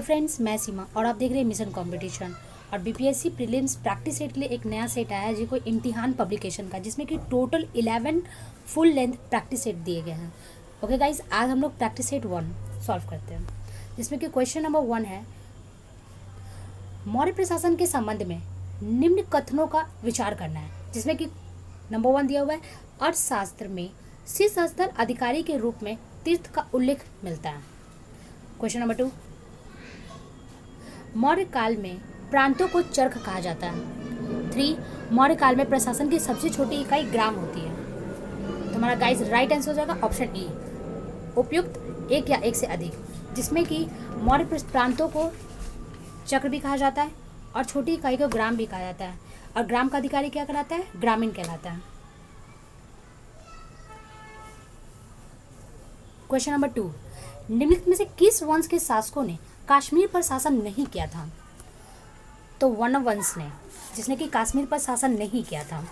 Friends, मैं सीमा और आप देख रहे हैं मिशन कंपटीशन। और बीपीएससी प्रीलिम्स प्रैक्टिस सेट के लिए एक नया सेट आया है जी, कोई इम्तिहान पब्लिकेशन का, जिसमें कि total 11 full length practice set दिए गए हैं। ओके गाइज, आज हम लोग प्रैक्टिस सेट 1 सॉल्व करते हैं, जिसमें कि क्वेश्चन नंबर 1 है, मौर्य प्रशासन के संबंध में निम्न कथनों का विचार करना है। जिसमें कि नंबर 1 दिया हुआ है, अर्थशास्त्र में शीर्ष स्तर अधिकारी के रूप में तीर्थ का उल्लेख मिलता है। क्वेश्चन नंबर 2, मौर्य काल में प्रांतों को चरख कहा जाता है। 3, मौर्य काल में प्रशासन की सबसे छोटी इकाई ग्राम होती है। तो हमारा गाइस राइट आंसर हो जाएगा ऑप्शन ई, उपयुक्त एक या एक से अधिक, जिसमें कि मौर्य प्रांतों को चक्र भी कहा जाता है और छोटी इकाई को ग्राम भी कहा जाता है। और ग्राम का अधिकारी क्या कहलाता है? ग्रामीण कहलाता है। क्वेश्चन नंबर 2, निम्नलिखित में से किस वंश के शासकों ने कश्मीर पर शासन नहीं किया था? तो वनवंश ने, जिसने कि कश्मीर पर शासन नहीं किया था।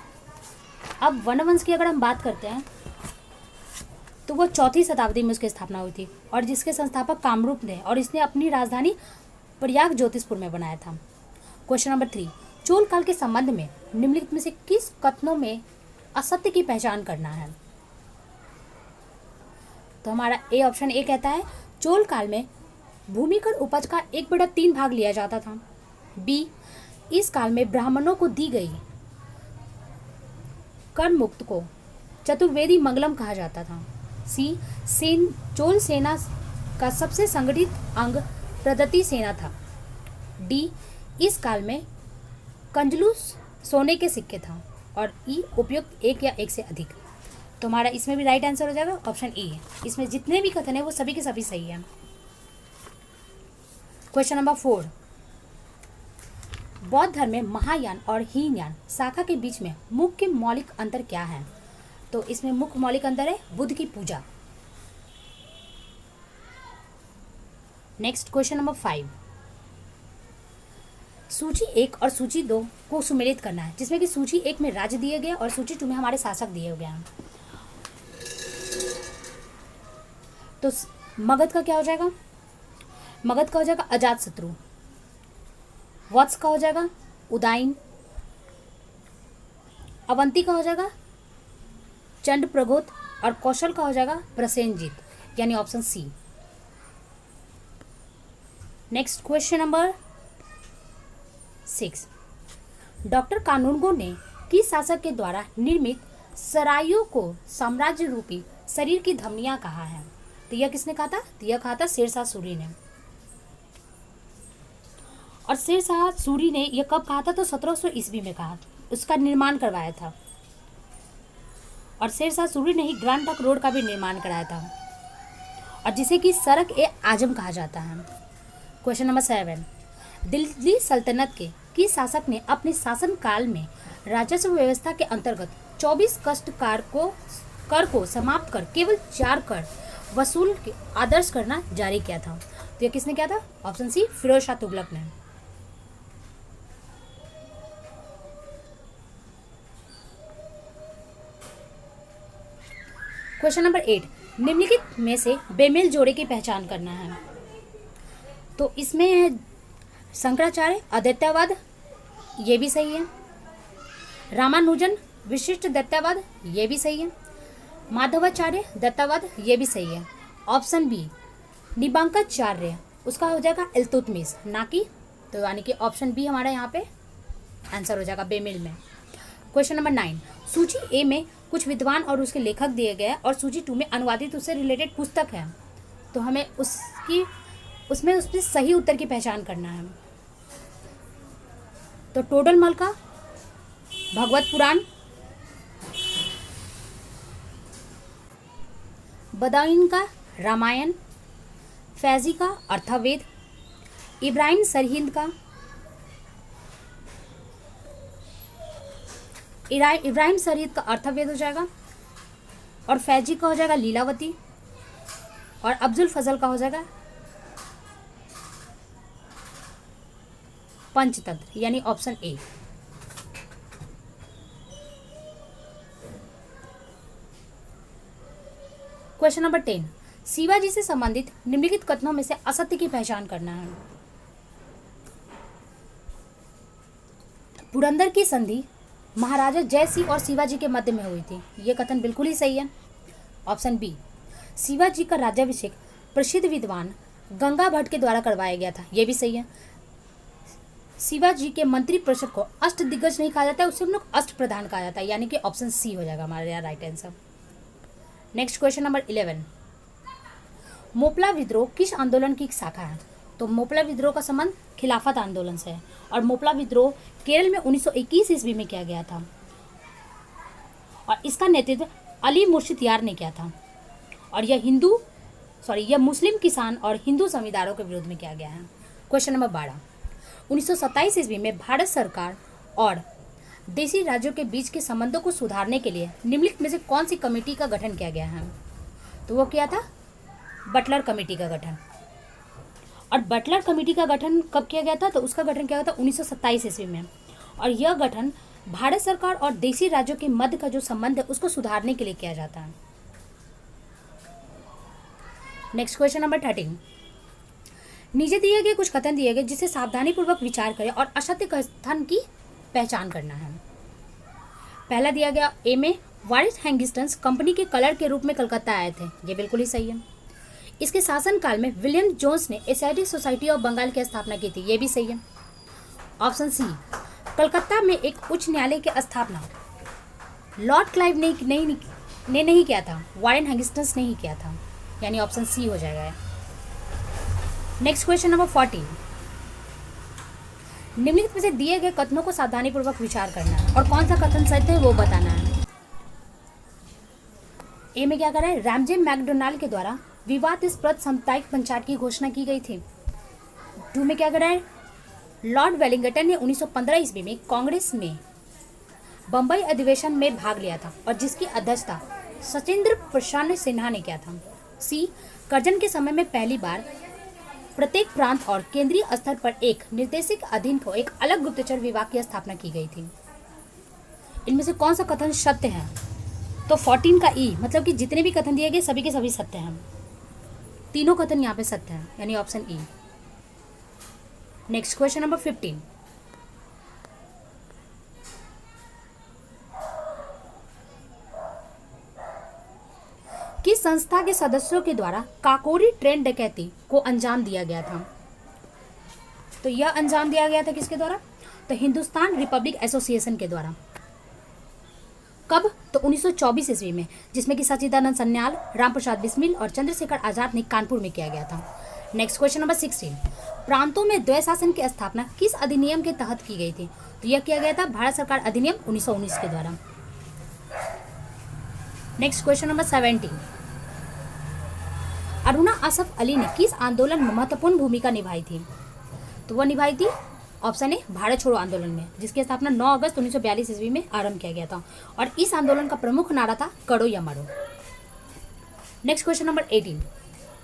अब वनवंश की अगर हम बात करते हैं तो वो 4वीं शताब्दी में उसकी स्थापना हुई थी और जिसके संस्थापक कामरूप ने, और इसने अपनी राजधानी प्रयाग ज्योतिषपुर में बनाया था। क्वेश्चन नंबर 3, चोल काल के संबंध में निम्नलिखित में से किस कथनों में असत्य की पहचान करना है? तो हमारा ए ऑप्शन ए कहता है, चोल काल में भूमिकर उपज का 1/3 भाग लिया जाता था। बी, इस काल में ब्राह्मणों को दी गई कर मुक्त को चतुर्वेदी मंगलम कहा जाता था। सी, चोल सेना का सबसे संगठित अंग प्रदत्ति सेना था। डी, इस काल में कंजलूस सोने के सिक्के था। और ई, उपयुक्त एक या एक से अधिक। तो हमारा इसमें भी राइट आंसर हो जाएगा ऑप्शन ई है। इसमें जितने भी कथन है वो सभी के सभी सही है। क्वेश्चन नंबर 4, बौद्ध धर्म में महायान और हीनयान शाखा के बीच में मुख्य मौलिक अंतर क्या है? तो इसमें मुख्य मौलिक अंतर है बुद्ध की पूजा। नेक्स्ट क्वेश्चन नंबर 5, सूची 1 और सूची 2 को सुमेलित करना है, जिसमें कि सूची 1 में राज्य दिए गए और सूची 2 में हमारे शासक दिए गए हैं। तो मगध का क्या हो जाएगा? मगध का हो जाएगा अजातशत्रु। वत्स का हो जाएगा उदयन। अवंती का हो जाएगा चंड प्रगोत। और कौशल का हो जाएगा प्रसेनजीत, यानी option C. Next question number 6, doctor Kanungo ने किस शासक के द्वारा निर्मित सरायों को साम्राज्य रूपी शरीर की धमनियां कहा है? तो यह किसने कहा था? तो यह कहा था शेरशाह सूरी ने। और शेरशाह सूरी ने यह कब कहा था? तो 1700 ईस्वी में कहा, उसका निर्माण करवाया था। और शेरशाह सूरी ने ही ग्रैंड ट्रंक रोड का भी निर्माण कराया था, और जिसे कि सड़क ए आजम कहा जाता है। क्वेश्चन नंबर 7, दिल्ली सल्तनत के किस शासक ने अपने शासन काल में राजस्व व्यवस्था के अंतर्गत 24 कष्ट कर को समाप्त कर केवल 4 कर वसूल के आदर्श करना जारी किया था? तो यह किसने किया था? ऑप्शन सी, फिरोज शाह तुगलक ने। क्वेश्चन नंबर 8, निम्नलिखित में से बेमेल जोड़े की पहचान करना है। तो इसमें है शंकराचार्य अद्वैतवाद, ये भी सही है। रामानुजन विशिष्ट दत्तावाद, ये भी सही है। माधवाचार्य दत्तावाद, ये भी सही है। ऑप्शन बी, निबांकाचार्य, उसका हो जाएगा इल्तुतमिश, ना कि। तो यानी कि ऑप्शन बी हमारा यहाँ पे आंसर हो जाएगा बेमेल में। क्वेश्चन नंबर 9, सूची ए में कुछ विद्वान और उसके लेखक दिए गए और सूची 2 में अनुवादित उससे रिलेटेड पुस्तक है। तो हमें उसमें सही उत्तर की पहचान करना है। तो टोडरमल का भगवत पुराण, बदायूं का रामायण, फैजी का अर्थवेद, इब्राहिम सरहिंद का अर्थवेद हो जाएगा, और फैजी का हो जाएगा लीलावती, और अब्दुल फजल का हो जाएगा पंचतंत्र, यानी option A. Question number 10, Shivaji से संबंधित निम्नलिखित कथनों में से असत्य की पहचान करना है। पुरंदर की संधि महाराजा जय सिंह और शिवाजी के मध्य में हुई थी। ये कथन बिल्कुल ही सही है। ऑप्शन बी, शिवाजी का राज्याभिषेक प्रसिद्ध विद्वान गंगा भट्ट के द्वारा करवाया गया था। ये भी सही है। शिवाजी के मंत्री परिषद को अष्ट दिग्गज नहीं कहा जाता है, उसे हम लोग अष्ट प्रधान कहा जाता है, यानी कि ऑप्शन सी हो जाएगा हमारे यहाँ right answer. Next question number 11, Moplah विद्रोह किस आंदोलन की शाखा है? तो मोपला विद्रोह का संबंध खिलाफत आंदोलन से है और मोपला विद्रोह केरल में 1921 ईस्वी में किया गया था और इसका नेतृत्व अली मुर्शिद यार ने किया था और यह मुस्लिम किसान और हिंदू जमींदारों के विरोध में किया गया है। क्वेश्चन नंबर 12, 1927 ईस्वी में भारत सरकार और देशी राज्यों के बीच के संबंधों को सुधारने के लिए निम्नलिखित में से कौन सी कमेटी का गठन किया गया है? तो वो क्या था? बटलर कमेटी का गठन। और बटलर कमेटी का गठन कब किया गया था? तो उसका गठन किया गया था 1927 ईस्वी में और यह गठन भारत सरकार और देशी राज्यों के मध्य का जो संबंध है उसको सुधारने के लिए किया जाता है। नेक्स्ट क्वेश्चन नंबर 13, नीचे दिए गए कुछ कथन दिए गए जिसे सावधानीपूर्वक विचार करें और असत्य कथन की पहचान करना है। पहला दिया गया ए में वारिस हैंगिस्टन्स कंपनी के कलर के रूप में कलकत्ता आए थे। ये बिल्कुल ही सही है। इसके शासनकाल में विलियम जोन्स ने एशियाटिक सोसाइटी ऑफ बंगाल की स्थापना की थी। ये भी सही है। ऑप्शन सी, कलकत्ता में एक उच्च न्यायालय की स्थापना लॉर्ड क्लाइव ने नहीं किया था, वारेन हैंगिस्टन्स ने ही किया था, यानी ऑप्शन सी हो जाएगा। नेक्स्ट क्वेश्चन नंबर 14, निम्नलिखित में से दिए गए कथनों को सावधानीपूर्वक विचार करना है और कौन सा कथन सत्य है वो बताना है। ए में क्या कर रहा है? रैमजे मैकडोनाल्ड के द्वारा विवादास्पद सामुदायिक पंचायत की घोषणा की गई थी। 2 में क्या कर रहा है? लॉर्ड वेलिंगटन ने 1915 ईस्वी में कांग्रेस में बंबई अधिवेशन में भाग लिया था और जिसकी अध्यक्षता सचिंद्र प्रसन्न सिन्हा ने किया था। सी, कर्जन के समय में पहली बार प्रत्येक प्रांत और केंद्रीय स्तर पर एक निर्देशिक अधीन को एक अलग गुप्तचर विभाग की स्थापना की गई थी। इनमें से कौन सा कथन सत्य है? तो 14 का ई, मतलब कि जितने भी कथन दिए गए सभी के सभी सत्य हैं। तीनों कथन यहाँ पे सत्य हैं, यानी option E. Next question number 15, किस संस्था के सदस्यों के द्वारा काकोरी ट्रेन डकैती को अंजाम दिया गया था? तो यह अंजाम दिया गया था किसके द्वारा? तो हिंदुस्तान रिपब्लिक एसोसिएशन के द्वारा। कब? तो 1924 ईस्वी में, जिसमें कि सच्चिदानंद सन्याल, रामप्रसाद बिस्मिल और चंद्रशेखर आजाद ने कानपुर में किया गया था। नेक्स्ट क्वेश्चन नंबर 16, प्रांतों में द्वैत शासन की स्थापना किस अधिनियम के तहत की गई थी? तो यह किया गया था भारत सरकार अधिनियम 1919 के द्वारा। Next question number 17, Aruna Asaf Ali ने किस आंदोलन में महत्वपूर्ण भूमिका निभाई थी? तो वह निभाई थी ऑप्शन ए भारत छोड़ो आंदोलन में, जिसकी स्थापना 9 अगस्त 1942 ईस्वी में आरंभ किया गया था और इस आंदोलन का प्रमुख नारा था करो या मरो। नेक्स्ट क्वेश्चन नंबर 18,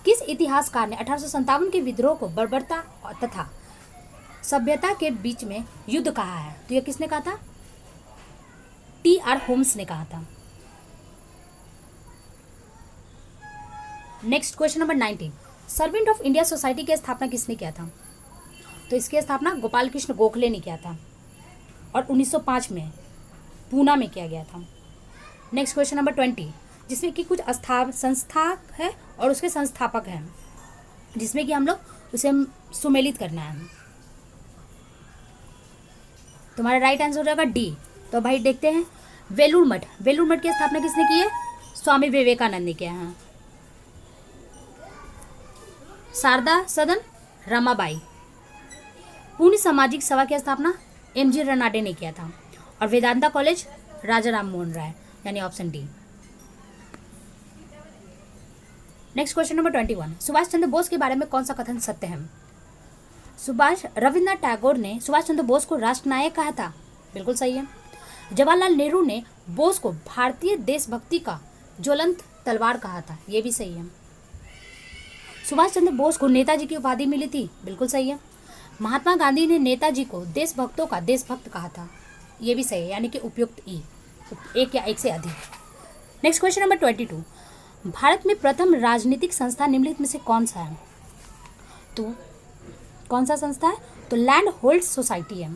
किस इतिहासकार ने 1857 के विद्रोह को बर्बरता तथा सभ्यता के बीच में युद्ध कहा है? तो यह किसने कहा था? T.R. होम्स ने कहा था। Next question number 19, servant of India society की स्थापना किसने किया था? तो इसकी स्थापना गोपाल कृष्ण गोखले ने किया था और 1905 में पूना में किया गया था। नेक्स्ट क्वेश्चन नंबर 20, जिसमें कि कुछ संस्था है और उसके संस्थापक हैं, जिसमें कि हम लोग उसे सुमेलित करना है। तुम्हारा राइट आंसर हो जाएगा डी। तो भाई देखते हैं, वेलूर मठ की स्थापना किसने की है? स्वामी विवेकानंद ने किया है। शारदा सदन रमाबाई। पूर्ण सामाजिक सभा की स्थापना एमजी रनाडे ने किया था और वेदांता कॉलेज राजा राम मोहन राय, यानी option D. Next question number 21, Subhash Chandra Bose के बारे में कौन सा कथन सत्य है? रविन्द्रनाथ टैगोर ने सुभाष चंद्र बोस को राष्ट्रनायक कहा था। बिल्कुल सही है। जवाहरलाल नेहरू ने बोस को भारतीय देशभक्ति का ज्वलंत तलवार कहा था। यह भी सही है। सुभाष चंद्र बोस को नेताजी की उपाधि मिली थी। बिल्कुल सही है। महात्मा गांधी ने नेताजी को देशभक्तों का देशभक्त कहा था। यह भी सही है, यानी कि उपयुक्त ई, एक या एक से अधिक। नेक्स्ट क्वेश्चन नंबर 22, भारत में प्रथम राजनीतिक संस्था निम्नलिखित में से कौन सा है? तो कौन सा संस्था है? तो लैंड होल्ड सोसाइटी है,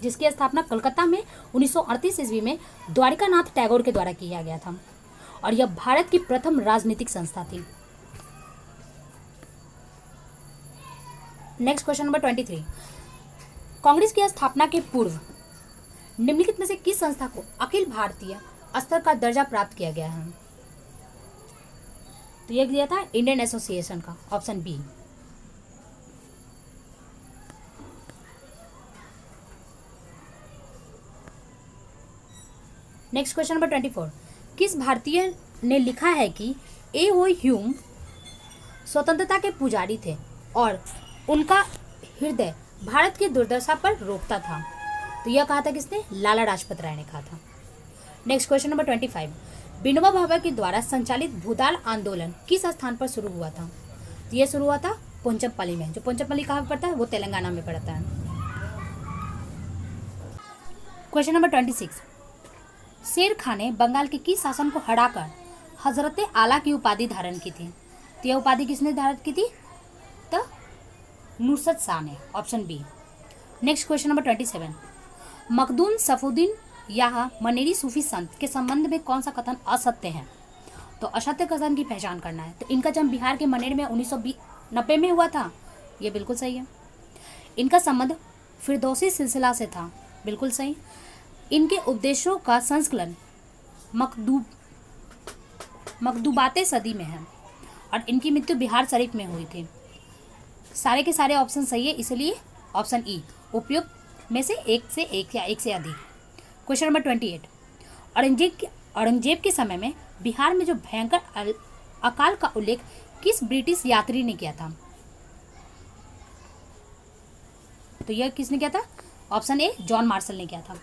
जिसकी स्थापना कोलकाता में 1938 ईस्वी में द्वारिकानाथ टैगोर के द्वारा किया गया था और यह भारत की प्रथम राजनीतिक संस्था थी। नेक्स्ट क्वेश्चन नंबर 23, कांग्रेस की स्थापना के पूर्व निम्नलिखित में से किस संस्था को अखिल भारतीय स्तर का दर्जा प्राप्त किया गया है? तो यह दिया था इंडियन एसोसिएशन का, option B. Next question number 24, किस भारतीय ने लिखा है कि ए ओ ह्यूम स्वतंत्रता के पुजारी थे और उनका हृदय भारत की दुर्दशा पर रोकता था? तो यह कहा था किसने? लाला लाजपत राय ने कहा था। Next question number 25, Vinoba Bhave के द्वारा संचालित भूदान आंदोलन किस स्थान पर शुरू हुआ था? तो यह शुरू हुआ था पोंचमपल्ली में। जो पोंचमपल्ली कहाँ पड़ता है? वो तेलंगाना में पड़ता है। क्वेश्चन नंबर 26, शेर खान ने बंगाल के किस शासन को हराकर हजरत आला की उपाधि धारण की थी? तो यह उपाधि किसने धारण की थी? तो नुसरत शाह ने, option B. Next question number 27, Makhdoom Safuddin या मनेरी सूफी संत के संबंध में कौन सा कथन असत्य है? तो असत्य कथन की पहचान करना है। तो इनका जन्म बिहार के मनेर में 1990 में हुआ था, ये बिल्कुल सही है। इनका संबंध फिरदौसी सिलसिला से था, बिल्कुल सही। इनके उपदेशों का संकलन मकदूबाते सदी में है और इनकी मृत्यु बिहार शरीफ में हुई थी। सारे के सारे ऑप्शन सही है, इसलिए ऑप्शन ई उपयुक्त में से एक से एक या एक से अधिक। क्वेश्चन नंबर 28, औरंगजेब के समय में बिहार में जो भयंकर अकाल का उल्लेख किस ब्रिटिश यात्री ने किया था? तो यह किसने किया था? ऑप्शन ए जॉन मार्शल ने किया था।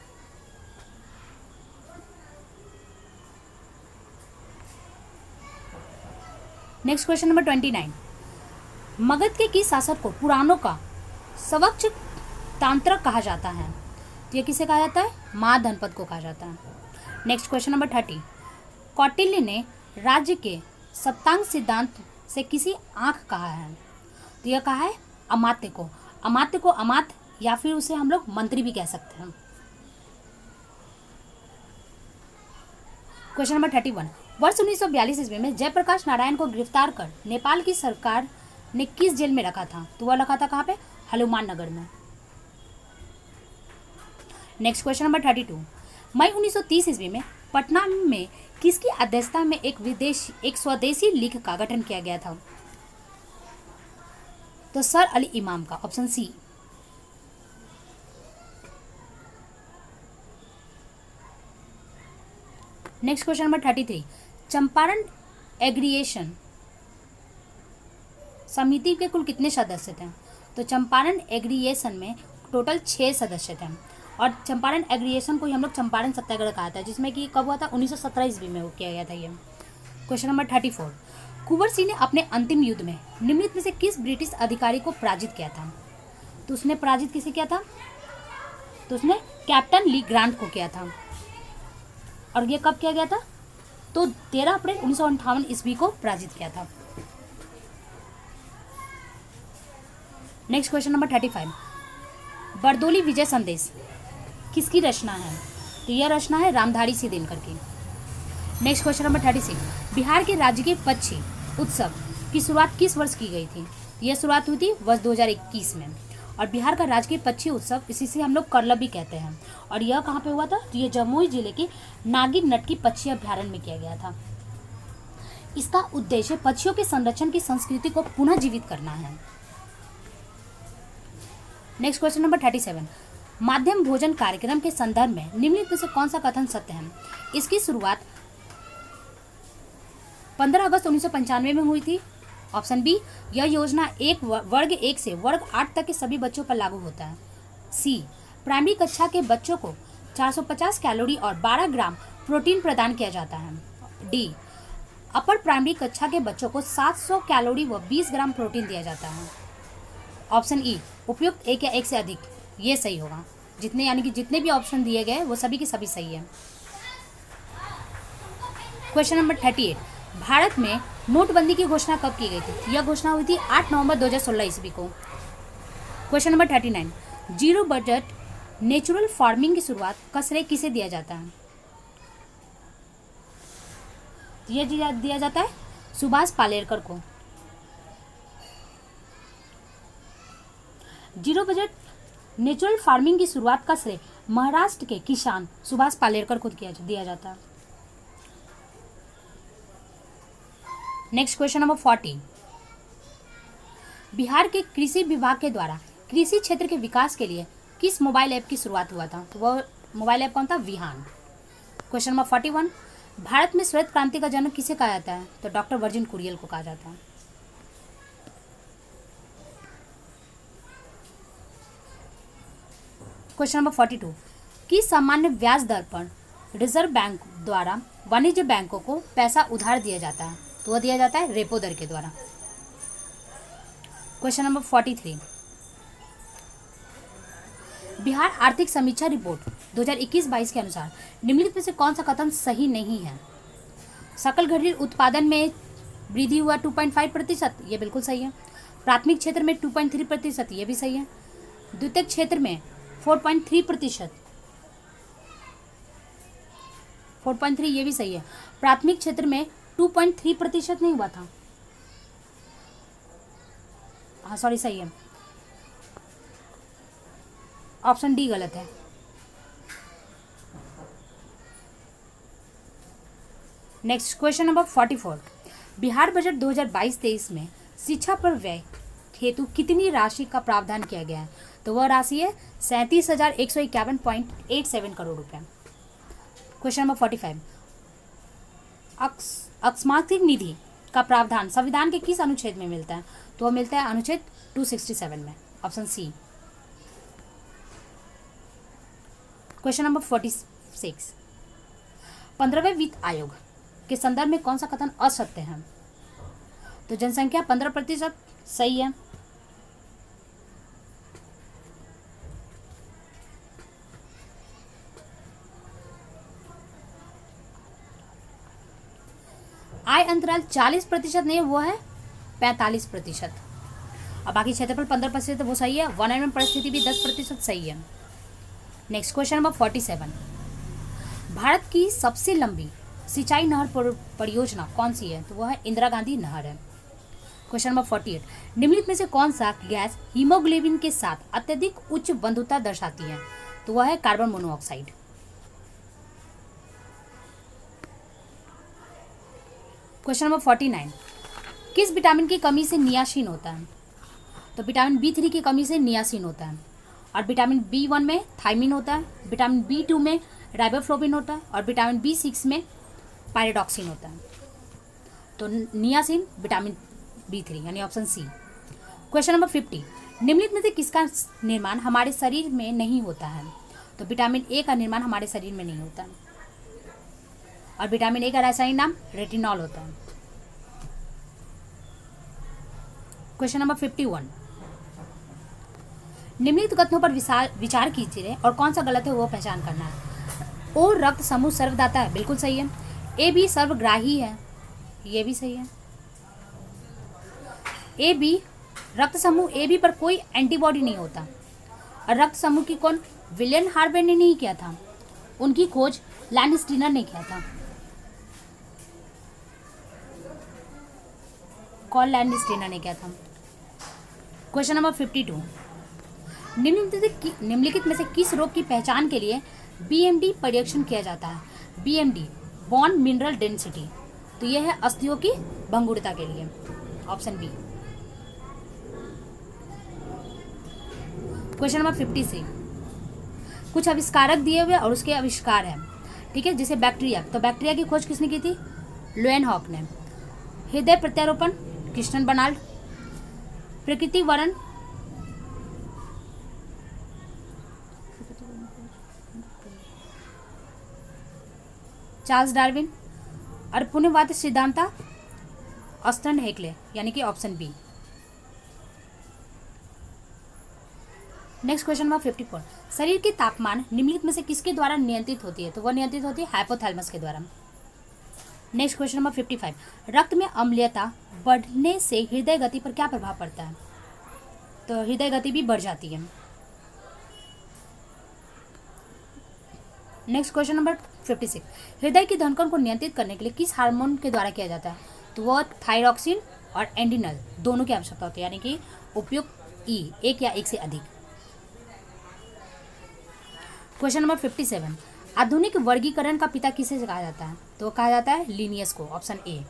नेक्स्ट क्वेश्चन नंबर 29, मगध के किस शासक को पुराणों का सवच्छ तांत्रक कहा जाता है? तो यह किसे कहा जाता है? महाधनपद को कहा जाता है। नेक्स्ट क्वेश्चन नंबर 30, कौटिल्य ने राज्य के सप्तांग सिद्धांत से किसी आंख कहा है? तो यह कहा है अमात्य को। अमात्य को अमात्य या फिर उसे हम लोग मंत्री भी कह सकते हैं। क्वेश्चन नंबर 31, वर्ष 1942 ईस्वी में जयप्रकाश नारायण को गिरफ्तार कर नेपाल की सरकार ने किस जेल में रखा था? तो वह रखा था कहाँ पे? हनुमान नगर में। नेक्स्ट क्वेश्चन नंबर 32, मई 1930 ईस्वी में पटना में किसकी अध्यक्षता में एक स्वदेशी लीग का गठन किया गया था? तो सर अली इमाम का, option C. Next question number 33, Champaran aggregation समिति के कुल कितने सदस्य थे? तो चंपारण एग्रीगेशन में टोटल 6 सदस्य थे और चंपारण एग्रीगेशन को हम लोग चंपारण सत्याग्रह कहा था, जिसमें कि कब हुआ था? 1917 ईस्वी में किया गया था ये। क्वेश्चन नंबर 34, कुंवर सिंह ने अपने अंतिम युद्ध में निम्नलिखित में से किस ब्रिटिश अधिकारी को पराजित किया था? तो उसने पराजित किसे किया था? तो उसने कैप्टन ली ग्रांट को किया था। और ये कब किया गया था? तो 13 अप्रैल 1958 ईस्वी को पराजित किया था। नेक्स्ट क्वेश्चन नंबर 35, बरदोली विजय संदेश किसकी रचना है? तो यह रचना है रामधारी सिंह दिनकर की। नेक्स्ट क्वेश्चन नंबर 36, बिहार के राजकीय पक्षी उत्सव की शुरुआत किस वर्ष की गई थी? यह शुरुआत हुई थी वर्ष 2021 में और बिहार का राजकीय पक्षी उत्सव इसी से हम लोग करलब भी कहते हैं। और यह कहाँ पे हुआ था? तो यह जमुई जिले के नागिन नटकी पक्षी अभ्यारण्य में किया गया था। इसका उद्देश्य पक्षियों के संरक्षण की संस्कृति को पुनः जीवित करना है। नेक्स्ट क्वेश्चन नंबर 37, माध्यम भोजन कार्यक्रम के संदर्भ में निम्नलिखित में से कौन सा कथन सत्य है? इसकी शुरुआत 15 अगस्त 1995 में हुई थी, ऑप्शन बी। यह योजना वर्ग 1 से वर्ग 8 तक के सभी बच्चों पर लागू होता है। सी, प्राइमरी कक्षा के बच्चों को 450 कैलोरी और 12 ग्राम प्रोटीन प्रदान किया जाता है। डी, अपर प्राइमरी कक्षा के बच्चों को 700 कैलोरी व 20 ग्राम प्रोटीन दिया जाता है। ऑप्शन ई, उपयुक्त एक या एक से अधिक, ये सही होगा। जितने यानी कि जितने भी ऑप्शन दिए गए वो सभी के सभी सही है। क्वेश्चन नंबर 38, भारत में नोटबंदी की घोषणा कब की गई थी? यह घोषणा हुई थी 8 नवंबर 2016 ईस्वी को। Question number 39, zero budget natural farming की शुरुआत का श्रेय किसे दिया जाता है? ये दिया जाता है सुभाष पालेकर को। जीरो बजट नेचुरल फार्मिंग की शुरुआत का श्रेय महाराष्ट्र के किसान सुभाष पालेकर को दिया जाता है। Next question number 40। बिहार के कृषि विभाग के द्वारा कृषि क्षेत्र के विकास के लिए किस मोबाइल ऐप की शुरुआत हुआ था? तो वह मोबाइल ऐप कौन था? विहान। Question number 41। भारत में श्वेत क्रांति का जन्म किसे कहा जाता है? तो डॉक्टर वर्जिन कुरियन को कहा जाता है। Question number 42। किस सामान्य ब्याज दर पर रिजर्व बैंक द्वारा वाणिज्य बैंकों को पैसा उधार दिया जाता है? तो वह दिया जाता है रेपो दर के द्वारा। Question number 43। बिहार आर्थिक समीक्षा रिपोर्ट 2021-22 के अनुसार निम्नलिखित में से कौन सा कथन सही नहीं है? सकल घरेलू उत्पादन में वृद्धि हुआ 2.5%, ये बिल्कुल सही है। प्राथमिक क्षेत्र में 2.3%, ये भी सही है। द्वितीयक क्षेत्र में 4.3%, 4.3, ये भी सही है। प्राथमिक क्षेत्र में 2.3% नहीं हुआ था। हाँ सॉरी, सही है। ऑप्शन डी गलत है। Next question number 44। Bihar budget 2022-23 में शिक्षा पर व्यय हेतु कितनी राशि का प्रावधान किया गया है? तो वह राशि है 37,151.87 करोड़ रुपए। Question number 45। अकस्मात निधि का प्रावधान संविधान के किस अनुच्छेद में मिलता है? तो वह मिलता है अनुच्छेद 267 में, ऑप्शन सी। Question number 46। 15वें वित्त आयोग के संदर्भ में कौन सा कथन असत्य है? तो जनसंख्या 15%, सही है। आय अंतराल 40% नहीं, वो है 45%। अब बाकी क्षेत्रफल 15%, वो सही है। वनायन परिस्थिति भी 10% सही है। Next question number 47। भारत की सबसे लंबी सिंचाई नहर परियोजना कौन सी है? तो वह है इंदिरा गांधी नहर है। Question number 48। निम्नलिखित में से कौन सा गैस हीमोग्लोबिन के साथ अत्यधिक उच्च बंधुता दर्शाती है? तो वह है कार्बन मोनोऑक्साइड। Question number 49। किस विटामिन की कमी से नियासिन होता है? तो विटामिन B3 की कमी से नियासिन होता है। और विटामिन B1 में थायमिन होता है, विटामिन B2 में राइबोफ्लोविन होता है और विटामिन B6 में पायरिडॉक्सिन होता है। तो नियासिन विटामिन B3 यानी ऑप्शन सी। Question number 50। निम्नलिखित में से किसका निर्माण हमारे शरीर में नहीं होता है? तो विटामिन ए का निर्माण हमारे शरीर में नहीं होता है। और विटामिन ए का रासायनिक नाम रेटिनॉल होता है। Question number 51। निम्नलिखित कथनों पर विचार कीजिए और कौन सा गलत है वो पहचान करना है। ओ रक्त समूह सर्वदाता है, बिल्कुल सही है। ए बी सर्वग्राही है, ये भी सही है। ए बी रक्त समूह ए बी पर कोई एंटीबॉडी नहीं होता। और रक्त समूह की कौन? विलियम हार्वे ने नहीं किया था, उनकी खोज लैंडस्टीनर ने किया था। कौन? लैंडस्टीनर ने किया था। Question number 52। निम्नलिखित में से किस रोग की पहचान के लिए BMD परीक्षण किया जाता है? BMD बोन मिनरल डेंसिटी, तो यह है अस्थियों की भंगुरता के लिए, ऑप्शन बी। Question number 56। कुछ आविष्कारक दिए हुए और उसके आविष्कार हैं, ठीक है, जैसे बैक्टीरिया। तो बैक्टीरिया की खोज किसने की थी? लुएनहॉक ने। हृदय प्रत्यारोपण क्रिस्टियन बर्नार्ड। प्रकृति वर्ण चार्ल्स डार्विन। और पुण्यवाद सिद्धांता ऑस्टन हेक्ले, यानी कि option B. Next question number 54। शरीर के तापमान निम्नलिखित में से किसके द्वारा नियंत्रित होती है? तो वह नियंत्रित होती है हाइपोथैलेमस के द्वारा। Next question number 55। रक्त में अम्लीयता बढ़ने से हृदय गति पर क्या प्रभाव पड़ता है? तो हृदय गति भी बढ़ जाती है। नेक्स्ट क्वेश्चन नंबर 56, हृदय की धड़कन को नियंत्रित करने के लिए किस हार्मोन के द्वारा किया जाता है? तो वह थायरॉक्सिन और एंड्रिनल दोनों की आवश्यकता होती है, यानी कि उपयुक्त ई, एक या एक से अधिक। क्वेश्चन नंबर 57, आधुनिक वर्गीकरण का पिता किसे कहा जाता है? तो कहा जाता है लिनियस को, ऑप्शन ए।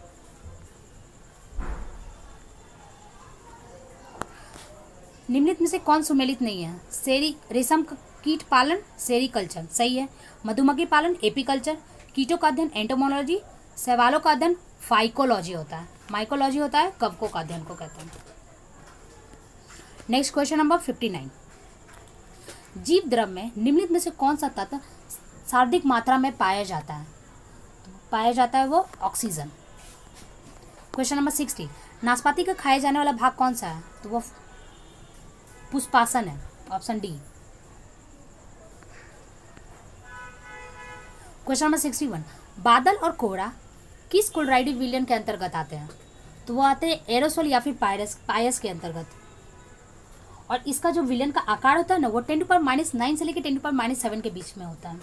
निम्नलिखित में से कौन सुमेलित नहीं है? रेशम कीट पालन सेरीकल्चर सही है, मधुमक्खी पालन एपीकल्चर, कीटों का अध्ययन एंटोमोलॉजी, शैवालों का अध्ययन फाइकोलॉजी होता है, माइकोलॉजी होता है कवकों का अध्ययन को कहते हैं। नेक्स्ट क्वेश्चन नंबर 59, जीव द्रव में निम्नलिखित में से कौन सा तत्व सर्वाधिक मात्रा में पाया जाता है? तो पाया जाता है वो ऑक्सीजन। क्वेश्चन नंबर 60, नाशपाती का खाया जाने वाला भाग कौन सा है? तो वो पुष्पासन है, ऑप्शन डी। क्वेश्चन नंबर 61, बादल और कोहरा किस कोलराइडी विलयन के अंतर्गत आते हैं? तो वो आते हैं एरोसोल या फिर पायस के अंतर्गत। और इसका जो विलयन का आकार होता है ना, वो 10⁻9 से लेकर 10⁻7 के बीच में होता है।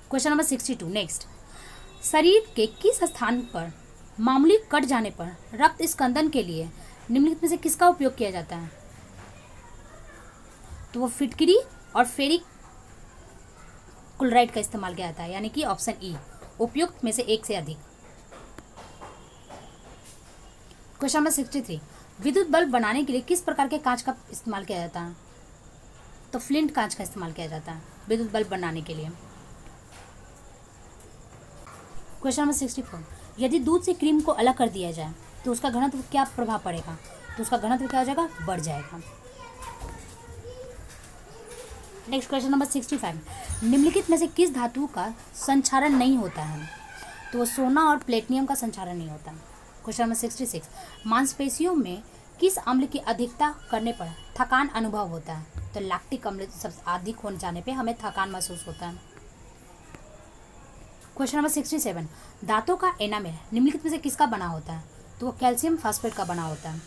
क्वेश्चन नंबर 62, नेक्स्ट, शरीर के किस स्थान पर मामूली कट जाने पर रक्त स्कंदन के लिए निम्नलिखित में से किसका उपयोग किया जाता है? तो वो फिटकरी और फेरिक क्लोराइड का इस्तेमाल किया जाता है, यानी कि ऑप्शन ई, उपयुक्त में से एक से अधिक। क्वेश्चन नंबर 63, विद्युत बल्ब बनाने के लिए किस प्रकार के कांच का इस्तेमाल किया जाता है? तो फ्लिंट कांच का इस्तेमाल किया जाता है विद्युत बल्ब बनाने के लिए। क्वेश्चन नंबर 64, यदि दूध से क्रीम को अलग कर दिया जाए तो उसका घनत्व क्या प्रभाव पड़ेगा? तो उसका घनत्व क्या हो जाएगा? बढ़ जाएगा। नेक्स्ट क्वेश्चन नंबर 65, निम्नलिखित में से किस धातु का संचारण नहीं होता है? तो वो सोना और प्लेटिनियम का संचारण नहीं होता। क्वेश्चन नंबर 66, मांसपेशियों में किस अम्ल की अधिकता करने पर थकान अनुभव होता है? तो लैक्टिक अम्ल सबसे अधिक हो जाने पे हमें थकान महसूस होता है। क्वेश्चन नंबर 67, दांतों का एनामेल निम्नलिखित में से किसका बना होता है? तो वो कैल्शियम फास्फेट का बना होता है।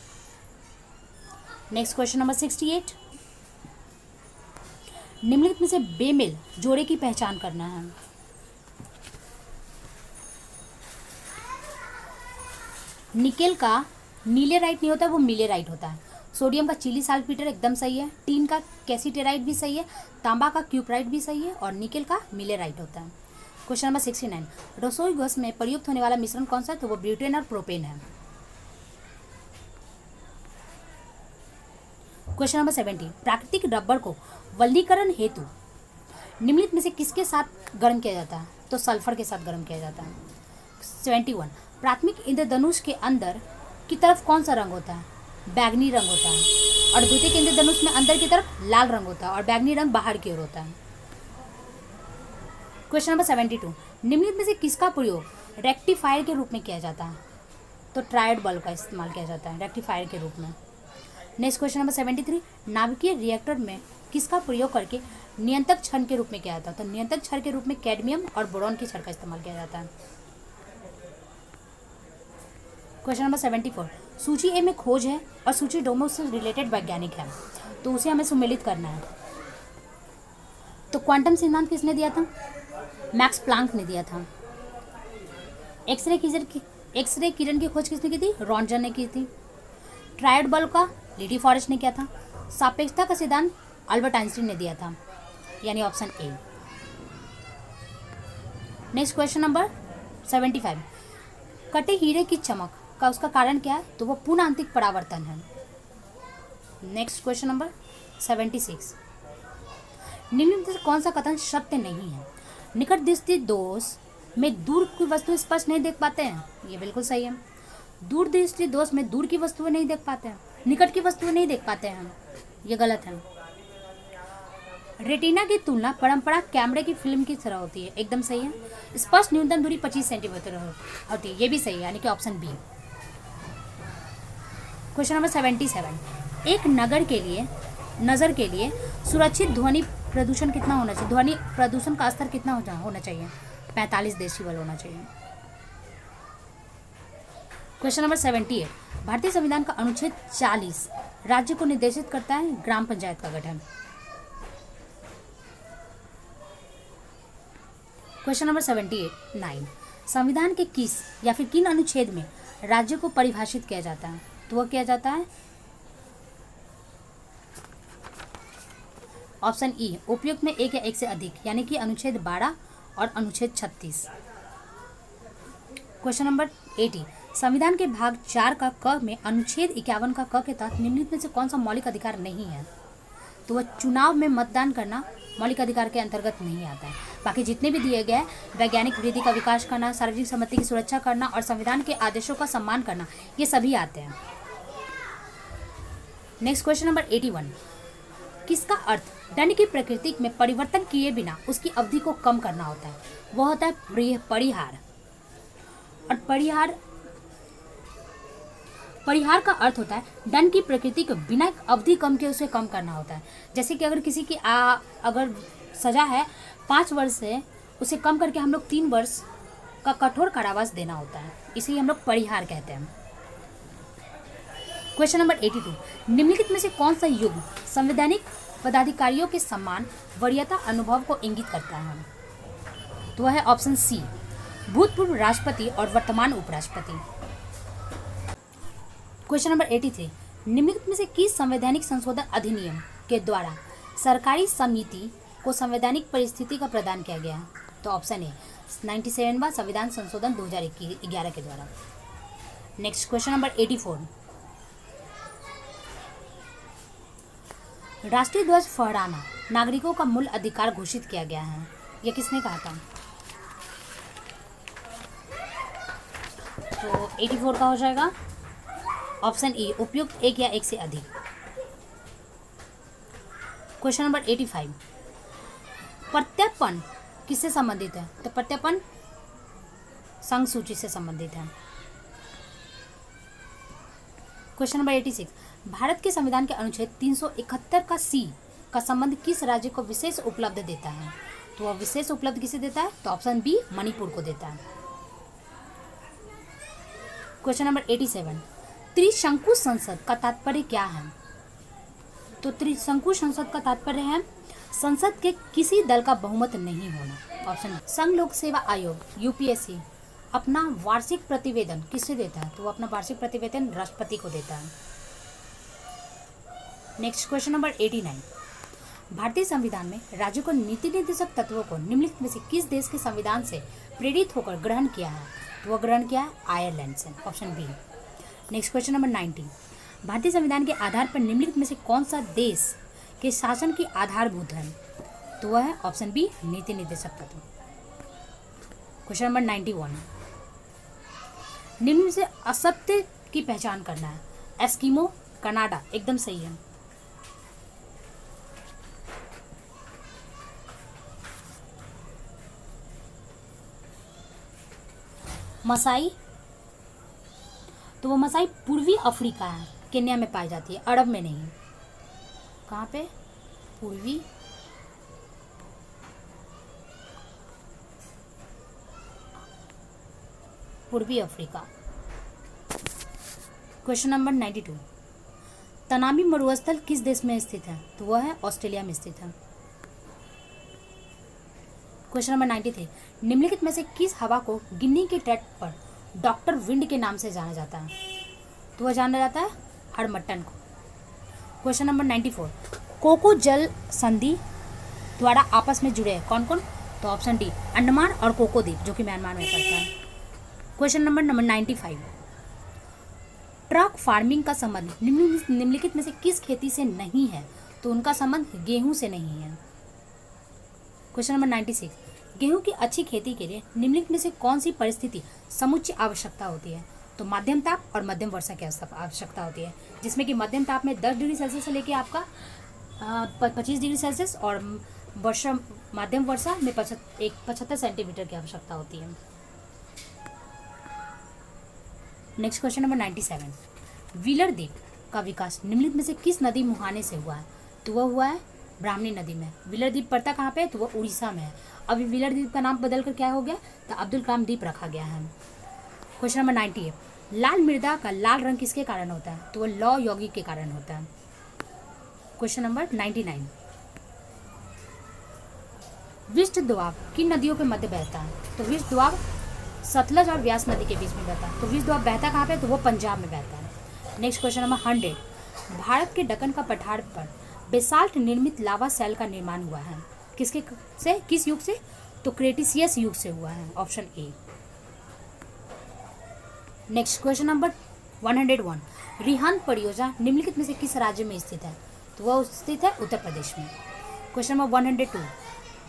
नेक्स्ट क्वेश्चन नंबर 68, निम्नलिखित में से बेमेल जोड़े की पहचान करना है। निकेल का नीलेराइट नहीं होता, वो मिलेराइट होता है। सोडियम का चिली साल्टपीटर एकदम सही है, टीन का कैसीटेराइट भी सही है, तांबा का क्यूपराइट भी सही है और निकेल का मिलेराइट होता है। क्वेश्चन नंबर 69, रसोई गैस में प्रयुक्त होने वाला मिश्रण कौन सा है? तो वो ब्यूटेन और प्रोपेन है। क्वेश्चन नंबर 70, प्राकृतिक रबर को वल्लीकरण हेतु निम्नलिखित में से किसके साथ गर्म किया जाता है? तो सल्फर के साथ गर्म किया जाता है। 71, प्राथमिक इंद्रधनुष के अंदर की तरफ कौन सा रंग होता है? बैगनी रंग होता है। और द्वितीयक इंद्रधनुष में अंदर की तरफ लाल रंग होता है और बैगनी रंग बाहर की ओर होता है। क्वेश्चन नंबर 72, निम्नलिखित में से किसका प्रयोग रेक्टिफायर के रूप में किया जाता है? तो ट्रायड बल्ब का इस्तेमाल किया जाता है रेक्टिफायर के रूप में। नेक्स्ट क्वेश्चन नंबर 73, नाभिकीय रिएक्टर में किसका प्रयोग करके नियंत्रक क्षण के रूप में किया जाता है? तो नियंत्रक क्षण के रूप में कैडमियम और बोरॉन की क्षण का इस्तेमाल किया जाता है। क्वेश्चन नंबर 74, सूची ए में खोज है और सूची डोमो से रिलेटेड वैज्ञानिक है, तो उसे हमें सम्मिलित करना है। तो क्वांटम सिद्धांत किसने दिया था? मैक्स प्लांक ने दिया था। एक्सरे किरण की खोज किसने की थी? रॉन्जन ने की थी। ट्रायड बल्ब का लीडी फॉरेस्ट ने किया था। सापेक्षता का सिद्धांत अल्बर्ट आइंस्टीन ने दिया था, यानी option A. Next question number 75, कटे हीरे की चमक का उसका कारण क्या है? तो वो पूर्ण आंतरिक परावर्तन है। नेक्स्ट क्वेश्चन नंबर 76, निम्नलिखित में से कौन सा कथन सत्य नहीं है? निकट दृष्टि दोष में दूर की वस्तु स्पष्ट नहीं देख पाते हैं, ये बिल्कुल सही है। दूर दृष्टि दोष में दूर की वस्तुएं नहीं देख पाते हैं, निकट की वस्तुएं नहीं देख पाते हैं, ये गलत है। रेटिना की तुलना परंपरा कैमरे की फिल्म की तरह होती है, एकदम सही है। स्पष्ट न्यूनतम दूरी 25 सेंटीमीटर होती है, ये भी सही है, यानी कि ऑप्शन बी। क्वेश्चन नंबर 77, एक नज़र के लिए सुरक्षित ध्वनि प्रदूषण कितना होना चाहिए? ध्वनि प्रदूषण का स्तर कितना होना चाहिए? 45 डेसिबल होना चाहिए। क्वेश्चन नंबर 78, भारतीय संविधान का अनुच्छेद 40 राज्य को निर्देशित करता है ग्राम पंचायत का गठन। क्वेश्चन नंबर 79, संविधान के किस या फिर किन अनुच्छेद में राज्य को परिभाषित किया जाता है? तो वह किया जाता है ऑप्शन ई, उपयुक्त में एक या एक से अधिक, यानी कि अनुच्छेद 12 और अनुच्छेद 36। क्वेश्चन नंबर 80, संविधान के भाग 4 का क में अनुच्छेद 51 का क के तहत निम्नलिखित में से कौन सा मौलिक अधिकार नहीं है? तो वह चुनाव में मतदान करना मौलिक अधिकार के अंतर्गत नहीं आता है। बाकी जितने भी दिए गए, वैज्ञानिक वृद्धि का विकास करना, सार्वजनिक सम्पत्ति की सुरक्षा करना और संविधान के आदेशों का सम्मान करना, ये सभी आते हैं। नेक्स्ट क्वेश्चन नंबर 81, किसका अर्थ दंड की प्रकृति में परिवर्तन किए बिना उसकी अवधि को कम करना होता है? वह होता है परिहार। और परिहार का अर्थ होता है दंड की प्रकृति को बिना अवधि कम के उसे कम करना होता है। जैसे कि अगर किसी की अगर सजा है 5 वर्ष से, उसे कम करके हम लोग 3 वर्ष का कठोर कारावास देना होता है, इसे हम लोग परिहार कहते हैं। क्वेश्चन नंबर 82, निम्नलिखित में से कौन सा युग संवैधानिक पदाधिकारियों के सम्मान वरीयता अनुभव को इंगित करता है? तो वह है ऑप्शन सी, भूतपूर्व राष्ट्रपति और वर्तमान उपराष्ट्रपति। क्वेश्चन नंबर 83, निम्नलिखित में से किस संवैधानिक संशोधन अधिनियम के द्वारा सरकारी समिति को संवैधानिक परिस्थिति का प्रदान किया गया है? तो ऑप्शन ए, 97वां संविधान संशोधन 2011 के द्वारा। नेक्स्ट क्वेश्चन नंबर 84, राष्ट्रीय ध्वज फहराना नागरिकों का मूल अधिकार घोषित किया गया है, यह किसने कहा था? तो 84 का हो जाएगा ऑप्शन ई, उपयुक्त एक या एक से अधिक। क्वेश्चन नंबर 85, प्रत्यर्पण किससे संबंधित है? तो प्रत्यर्पण संघ सूची से संबंधित है। क्वेश्चन नंबर 86, भारत के संविधान के अनुच्छेद 371 का सी का संबंध किस राज्य को विशेष उपलब्ध देता है? तो वह विशेष उपलब्ध किसे देता है? तो ऑप्शन बी, मणिपुर को देता है। क्वेश्चन नंबर 87, त्रिशंकु संसद का तात्पर्य क्या है? तो त्रिशंकु संसद का तात्पर्य है संसद के किसी दल का बहुमत नहीं होना। ऑप्शन संघ लोक सेवा आयोग यूपीएससी अपना वार्षिक प्रतिवेदन किससे देता है? तो वो अपना वार्षिक प्रतिवेदन राष्ट्रपति को देता है। नेक्स्ट क्वेश्चन नंबर 89, भारतीय संविधान में राज्यों को नीति निर्देशक तत्वों को निम्नलिखित में से किस देश के संविधान से प्रेरित होकर ग्रहण किया है? तो वह ग्रहण किया है आयरलैंड से। Option B. Next question number 90, भारतीय संविधान के आधार पर निम्नलिखित में से कौन सा देश के शासन की आधारभूत है? तो वह है ऑप्शन बी, नीति निर्देशक तत्व। क्वेश्चन नंबर 91, निम्न में से असत्य की पहचान करना है। एस्किमो, कनाडा एकदम सही है। मसाई, तो वो मसाई पूर्वी अफ्रीका है, केन्या में पाई जाती है, अरब में नहीं। कहाँ पे? पूर्वी अफ्रीका। क्वेश्चन नंबर 92, तनामी मरुस्थल किस देश में स्थित है? तो वह है ऑस्ट्रेलिया में स्थित है। क्वेश्चन नंबर 93, निम्नलिखित में से किस हवा को गिनी के तट पर डॉक्टर विंड के नाम से जाना जाता है? तो वह जाना जाता है हरमट्टन को। क्वेश्चन नंबर 94, कोको जल संधि द्वारा आपस में जुड़े हैं कौन कौन? तो ऑप्शन डी, अंडमान और कोको द्वीप जो कि म्यांमार में पड़ता है। क्वेश्चन नंबर 95, ट्रक फार्मिंग का संबंध निम्नलिखित में से किस खेती से नहीं है? तो उनका संबंध गेहूं से नहीं है। क्वेश्चन नंबर 96, गेहूं की अच्छी खेती के लिए निम्नलिखित में से कौन सी परिस्थिति समुच्चय आवश्यकता होती है? तो मध्यम ताप और मध्यम वर्षा की आवश्यकता होती है, जिसमें कि मध्यम ताप में 10 डिग्री सेल्सियस से लेके आपका 25 डिग्री सेल्सियस और मध्यम वर्षा में 75 सेंटीमीटर की आवश्यकता होती है। नेक्स्ट क्वेश्चन नंबर 97, व्हीलर द्वीप का विकास निम्नलिखित में से किस नदी मुहाने से हुआ है? तो वह हुआ है ब्राह्मणी नदी में। व्हीलर द्वीप पड़ता कहाँ पे? तो वह उड़ीसा में है। अभी व्हीलर द्वीप का नाम बदलकर क्या हो गया? तो अब्दुल कलाम द्वीप रखा गया है। क्वेश्चन नंबर 98, लाल मृदा का लाल रंग किसके कारण होता है? तो वह लौ यौगिक के कारण होता है। क्वेश्चन नंबर 99, विष्ट दोआब किन नदियों के मध्य बहता है? तो विष्ट दोआब सतलज और व्यास नदी के बीच में बहता है। तो विष्ट दोआब बहता कहाँ पे? तो वो पंजाब में बहता है। Next question number 100। भारत के दक्कन का पठार पर बेसाल्ट निर्मित लावा सेल का निर्माण हुआ है किसके से, किस युग से? तो क्रेटिसियस युग से हुआ है, option A. Next question number 101। Rihand परियोजना निम्नलिखित में से किस राज्य में स्थित है? तो वह स्थित है उत्तर प्रदेश में। Question number 102।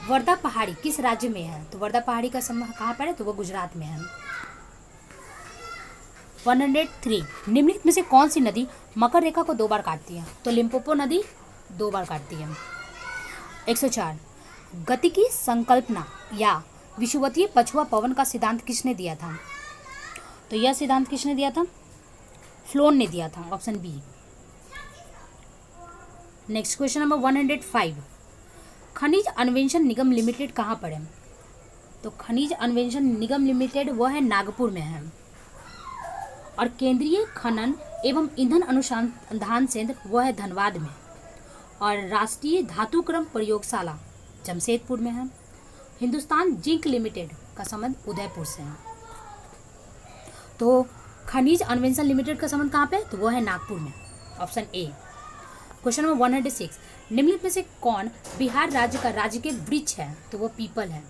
वर्धा पहाड़ी किस राज्य में है? तो वर्धा पहाड़ी का समय कहाँ पर है? तो वह गुजरात में है। 103। निम्नलिखित में से कौन सी नदी मकर रेखा को 2 बार काटती है? तो लिम्पोपो नदी 2 बार काटती है। 104। गति की संकल्पना या विषुवतीय पछुआ पवन का सिद्धांत किसने दिया था? तो यह सिद्धांत किसने दिया था? फ्लोन ने दिया था, option B. Next question number 105। खनिज अन्वेषण निगम लिमिटेड कहाँ पर है? तो खनिज अन्वेषण निगम लिमिटेड वह है नागपुर में है। और केंद्रीय खनन एवं ईंधन अनुसंधान केंद्र वह है धनबाद में। और राष्ट्रीय धातुक्रम प्रयोगशाला जमशेदपुर में है। हिंदुस्तान जिंक लिमिटेड का संबंध उदयपुर से है। तो खनिज अन्वेषण लिमिटेड का संबंध कहाँ पे? तो वो है नागपुर में, ऑप्शन ए। Question number 106। निम्नलिखित में से कौन बिहार राज्य का राजकीय वृक्ष है? तो वो पीपल है।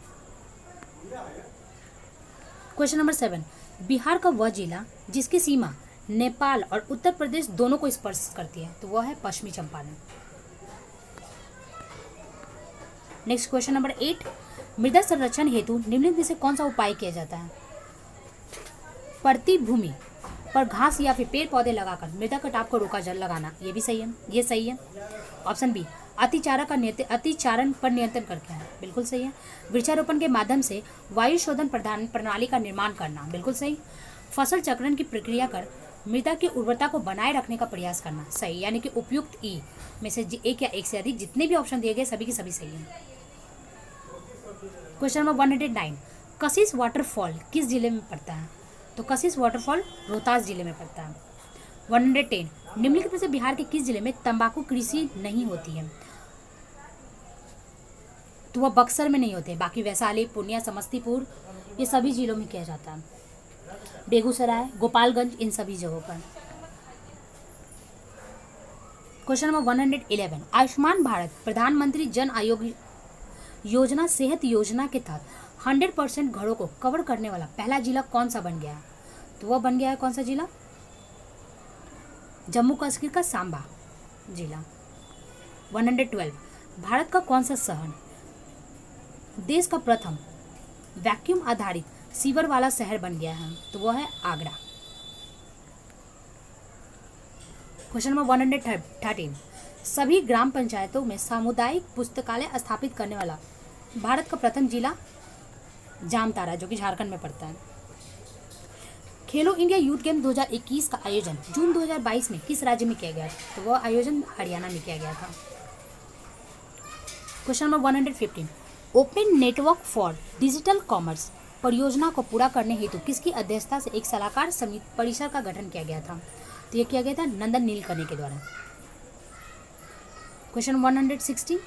Question number 7। बिहार का वह जिला जिसकी सीमा नेपाल और उत्तर प्रदेश दोनों को स्पर्श करती है? तो वह है पश्चिमी चंपारण। Next question number 8। मृदा संरक्षण हेतु निम्नलिखित में से कौन सा उपाय किया जाता है? प्रति-भूमि पर घास या फिर पेड़ पौधे लगाकर मृदा कटाव को रोका जल लगाना, ये भी सही है, ये सही है, ऑप्शन बी। अतिचारण पर नियंत्रण करके है, बिल्कुल सही है। वृक्षारोपण के माध्यम से वायु शोधन प्रणाली का निर्माण करना, बिल्कुल सही। फसल चक्रण की प्रक्रिया कर मृदा की उर्वरता को बनाए रखने का प्रयास करना, सही। यानी कि उपयुक्त ई में से एक या एक से अधिक जितने भी ऑप्शन दिए गए सभी के सभी सही है। Question number 109। कशिश वाटरफॉल किस जिले में पड़ता है? तो कशिश वाटरफॉल रोहतास जिले में पड़ता है। 110। निम्नलिखित में से बिहार के किस जिले में तंबाकू कृषि नहीं होती है? तो वह बक्सर में नहीं होते, बाकी वैशाली, पूर्णिया, समस्तीपुर ये सभी जिलों में किया जाता है। बेगूसराय, गोपालगंज, इन सभी जगहों पर। Question number 111। आयुष्मान भारत प्रधानमंत्री जन आरोग्य योजना सेहत योजना के तहत 100% घरों को कवर करने वाला पहला जिला कौन सा बन गया है? तो वह बन गया है कौन सा जिला? जम्मू कश्मीर का सांबा जिला। 112। भारत का कौन सा शहर देश का प्रथम वैक्यूम आधारित सीवर वाला शहर बन गया है? तो वह है आगरा। Question number 113। सभी ग्राम पंचायतों में सामुदायिक पुस्तकालय स्थापित करने वाला भारत का प्रथम जिला जामताड़ा, जो कि झारखंड में पड़ता है। खेलो इंडिया यूथ गेम 2021 का आयोजन जून 2022 में किस राज्य में किया गया? तो वह आयोजन हरियाणा में किया गया था। Question number 115। Open network for digital commerce परियोजना को पूरा करने हेतु किसकी अध्यक्षता से एक सलाहकार समिति परिसर का गठन किया गया था? तो यह किया गया था नंदन नीलकनी के द्वारा। Question 116।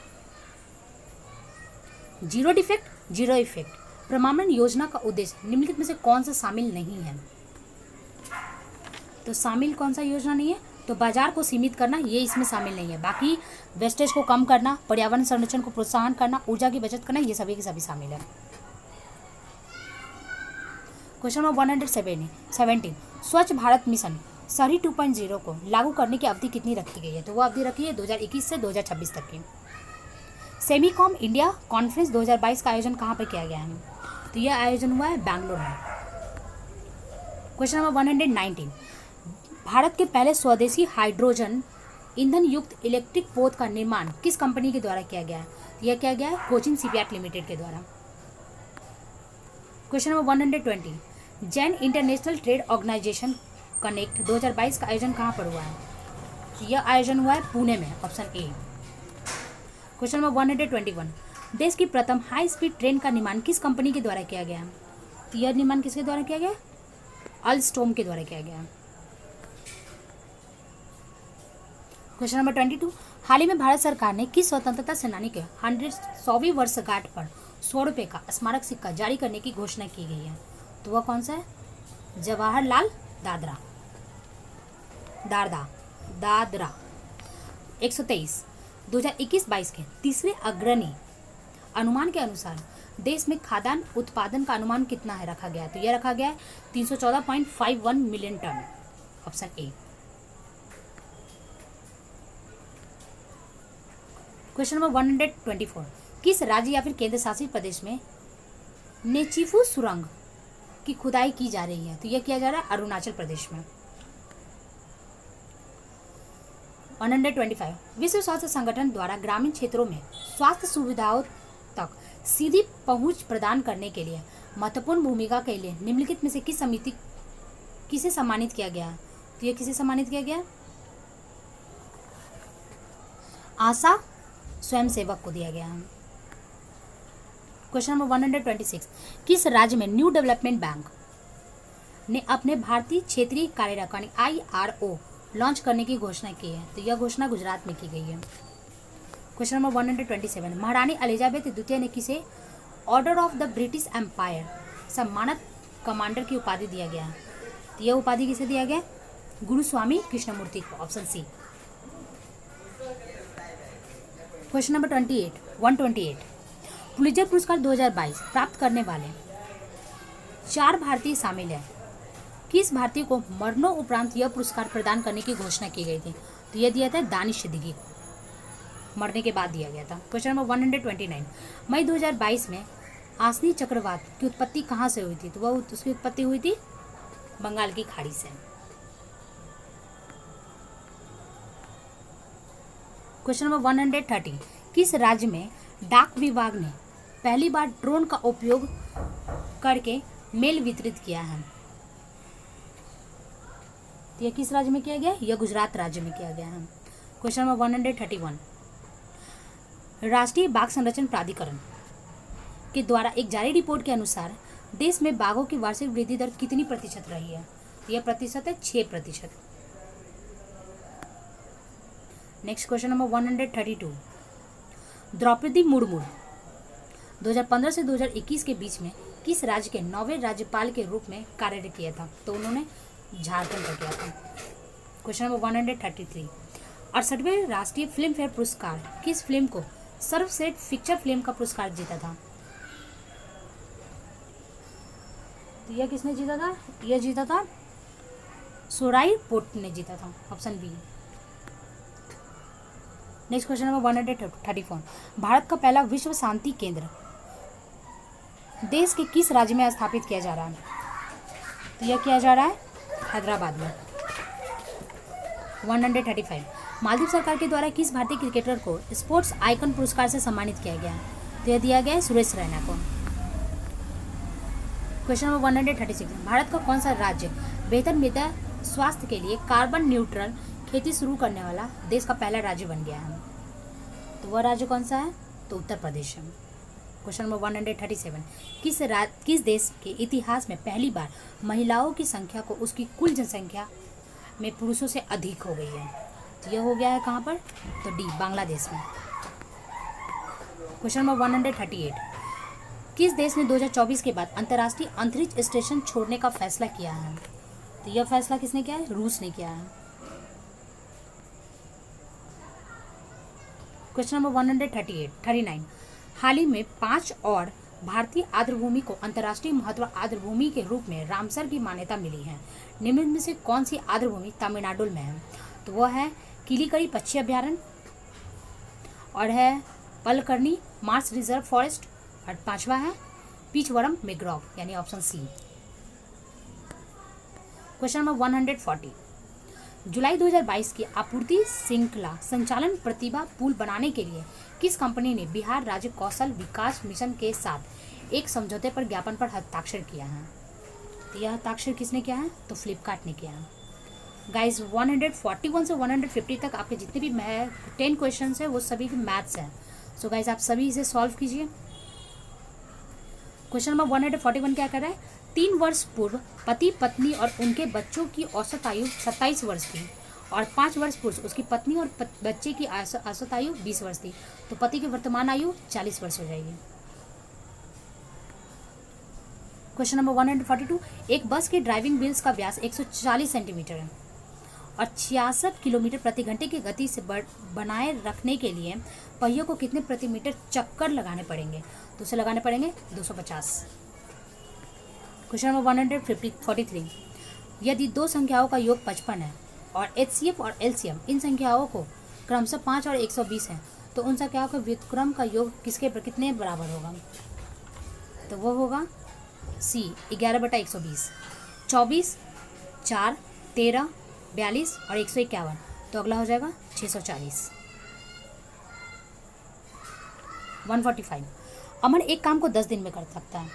Zero defect zero effect प्रमाणन योजना का उद्देश्य निम्नलिखित में से कौन सा शामिल नहीं है? तो शामिल कौन सा योजना नहीं है? तो बाजार को सीमित करना, ये इसमें शामिल नहीं है। बाकी वेस्टेज को कम करना, पर्यावरण संरक्षण को प्रोत्साहन करना, ऊर्जा की बचत करना, ये सभी के सभी शामिल है। Question number 117। स्वच्छ भारत मिशन शहरी 2.0 को लागू करने की अवधि कितनी रखी गई है? तो वो अवधि रखी है 2021 से 2026 तक की। सेमीकॉम इंडिया कॉन्फ्रेंस 2022 का आयोजन कहाँ पर किया गया है? तो यह आयोजन हुआ है बैंगलोर में। Question number 119। भारत के पहले स्वदेशी हाइड्रोजन ईंधन युक्त इलेक्ट्रिक पोत का निर्माण किस कंपनी के द्वारा किया गया है? यह किया गया है कोचिन शिपयार्ड लिमिटेड के द्वारा। Question number 120। Jain international trade organisation connect 2022 का आयोजन कहाँ पर हुआ है? यह आयोजन हुआ है पुणे में, ऑप्शन ए। Question number 121। देश की प्रथम हाई स्पीड ट्रेन का निर्माण किस कंपनी के द्वारा किया गया है? तो यह निर्माण किसके द्वारा किया गया? अल्स्टोम के द्वारा किया गया। Question number 22। हाल ही में भारत सरकार ने किस स्वतंत्रता सेनानी के 100वीं वर्षगांठ पर 100 रुपये का स्मारक सिक्का जारी करने की घोषणा की गई है। तो वह कौन सा है? जवाहरलाल दादरा दादरा। 123 2021-22 के तीसरे अग्रणी अनुमान के अनुसार देश में खाद्यान्न उत्पादन का अनुमान कितना है रखा गया है? तो यह रखा गया है 314.51 million ton, option A. Question number 124 किस राज्य या फिर केंद्र शासित प्रदेश में नेचीफू सुरंग की खुदाई की जा रही है? तो यह किया जा रहा है अरुणाचल प्रदेश में। 125 विश्व स्वास्थ्य संगठन द्वारा ग्रामीण क्षेत्रों में स्वास्थ्य सुविधाओं तक सीधी पहुंच प्रदान करने के लिए महत्वपूर्ण भूमिका के लिए निम्नलिखित में से किसे सम्मानित किया गया? तो यह किसे सम्मानित किया गया? आशा स्वयंसेवक को दिया गया है। क्वेश्चन नंबर 126 किस राज्य में न्यू डेवलपमेंट बैंक ने अपने भारतीय क्षेत्रीय कार्यरत यानी IRO लॉन्च करने की घोषणा की है? तो यह घोषणा गुजरात में की गई है। क्वेश्चन नंबर 127 महारानी एलिजाबेथ द्वितीय ने किसे order of the British Empire सम्मानित कमांडर की उपाधि दिया गया? तो यह उपाधि किसे दिया गया? गुरु स्वामी कृष्णमूर्ति को, option C. Question number 128 Pulitzer पुरस्कार 2022 प्राप्त करने वाले 4 भारतीय शामिल हैं। किस भारतीय को मरणोपरांत यह पुरस्कार प्रदान करने की घोषणा की गई थी? तो यह दिया था दानिश सिद्दीकी को, मरने के बाद दिया गया था। क्वेश्चन नंबर 129 मई 2022 में आसनी चक्रवात की उत्पत्ति कहाँ से हुई थी? तो वह उसकी उत्पत्ति हुई थी बंगाल की खाड़ी से। क्वेश्चन नंबर 130 किस राज्य में डाक विभाग ने पहली बार ड्रोन का उपयोग करके मेल वितरित किया है? तो यह किस राज्य में किया गया? यह गुजरात राज्य में किया गया है। क्वेश्चन नंबर 131 राष्ट्रीय बाघ संरक्षण प्राधिकरण के द्वारा एक जारी रिपोर्ट के अनुसार देश में बाघों की वार्षिक वृद्धि दर कितनी प्रतिशत रही है? यह प्रतिशत है 6%। Next question number 132 Draupadi Murmu 2015 से 2021 के बीच में किस राज्य के 9वें राज्यपाल के रूप में कार्य किया था? तो उन्होंने झारखंड का किया था। क्वेश्चन नंबर 133 68वें राष्ट्रीय फिल्म फेयर पुरस्कार किस फिल्म को सर्वश्रेष्ठ फीचर फिल्म का पुरस्कार जीता था? तो यह किसने जीता था? यह जीता था सोराई पोर्ट ने जीता था, option B. Next question number 134 Bharat का पहला विश्व शांति केंद्र देश के किस राज्य में स्थापित किया जा रहा है? तो यह किया जा रहा है हैदराबाद में। 135 मालदीव सरकार के द्वारा किस भारतीय क्रिकेटर को स्पोर्ट्स आइकन पुरस्कार से सम्मानित किया गया? तो यह दिया गया है सुरेश रैना को। क्वेश्चन नंबर 136 भारत का कौन सा राज्य बेहतर मृदा स्वास्थ्य के लिए कार्बन न्यूट्रल खेती शुरू करने वाला देश का पहला राज्य बन गया है? तो वह राज्य कौन सा है? तो उत्तर प्रदेश है। क्वेश्चन नंबर 137 किस देश के इतिहास में पहली बार महिलाओं की संख्या को उसकी कुल जनसंख्या में पुरुषों से अधिक हो गई है? तो यह हो गया है कहाँ पर? तो डी बांग्लादेश में। क्वेश्चन नंबर 138 किस देश ने 2024 के बाद अंतर्राष्ट्रीय अंतरिक्ष स्टेशन छोड़ने का फैसला किया है? तो यह फैसला किसने किया है? रूस ने किया है। क्वेश्चन नंबर 139 हाल ही में 5 और भारतीय आर्द्रभूमि को अंतर्राष्ट्रीय महत्व आर्द्रभूमि के रूप में रामसर की मान्यता मिली है। निम्न में से कौन सी आर्द्रभूमि तमिलनाडु में है? तो वह है किलिकरी पक्षी अभ्यारण्य और है पलकर्णी मार्स रिजर्व फॉरेस्ट और 5वां है पीचवरम मैग्रोव यानी ऑप्शन सी। क्वेश्चन नंबर 140 जुलाई 2022 की आपूर्ति श्रृंखला संचालन प्रतिभा पूल बनाने के लिए किस कंपनी ने बिहार राज्य कौशल विकास मिशन के साथ एक समझौते पर ज्ञापन पर हस्ताक्षर किया है? तो यह हस्ताक्षर किसने किया है? तो फ्लिपकार्ट ने किया है। गाइस 141 से 150 तक आपके जितने भी 10 क्वेश्चन है वो सभी मैथ्स हैं। सो गाइस आप सभी इसे सॉल्व कीजिए। क्वेश्चन नंबर 141 क्या कर रहा है? 3 वर्ष पूर्व पति पत्नी और उनके बच्चों की औसत आयु 27 वर्ष थी और 5 वर्ष पूर्व उसकी पत्नी और बच्चे की औसत आयु 20 वर्ष थी। तो पति की वर्तमान आयु 40 वर्ष हो जाएगी। क्वेश्चन नंबर 142, एक बस के ड्राइविंग व्हील्स का व्यास 140 सेंटीमीटर है और 66 किलोमीटर प्रति घंटे की गति से बनाए रखने के लिए पहियों को कितने प्रति मीटर चक्कर लगाने पड़ेंगे? तो उसे लगाने पड़ेंगे 250। क्वेश्चन नंबर 143, यदि दो संख्याओं का योग 55 है और HCF और LCM इन संख्याओं को क्रमशः 5 और 120 है, तो उन संख्याओं का व्युत्क्रम का योग कितने बराबर होगा? तो वो होगा C 11/120, 24, 4, 13, 42 और 151। तो अगला हो जाएगा 640। 145, अमन एक काम को 10 दिन में कर सकता है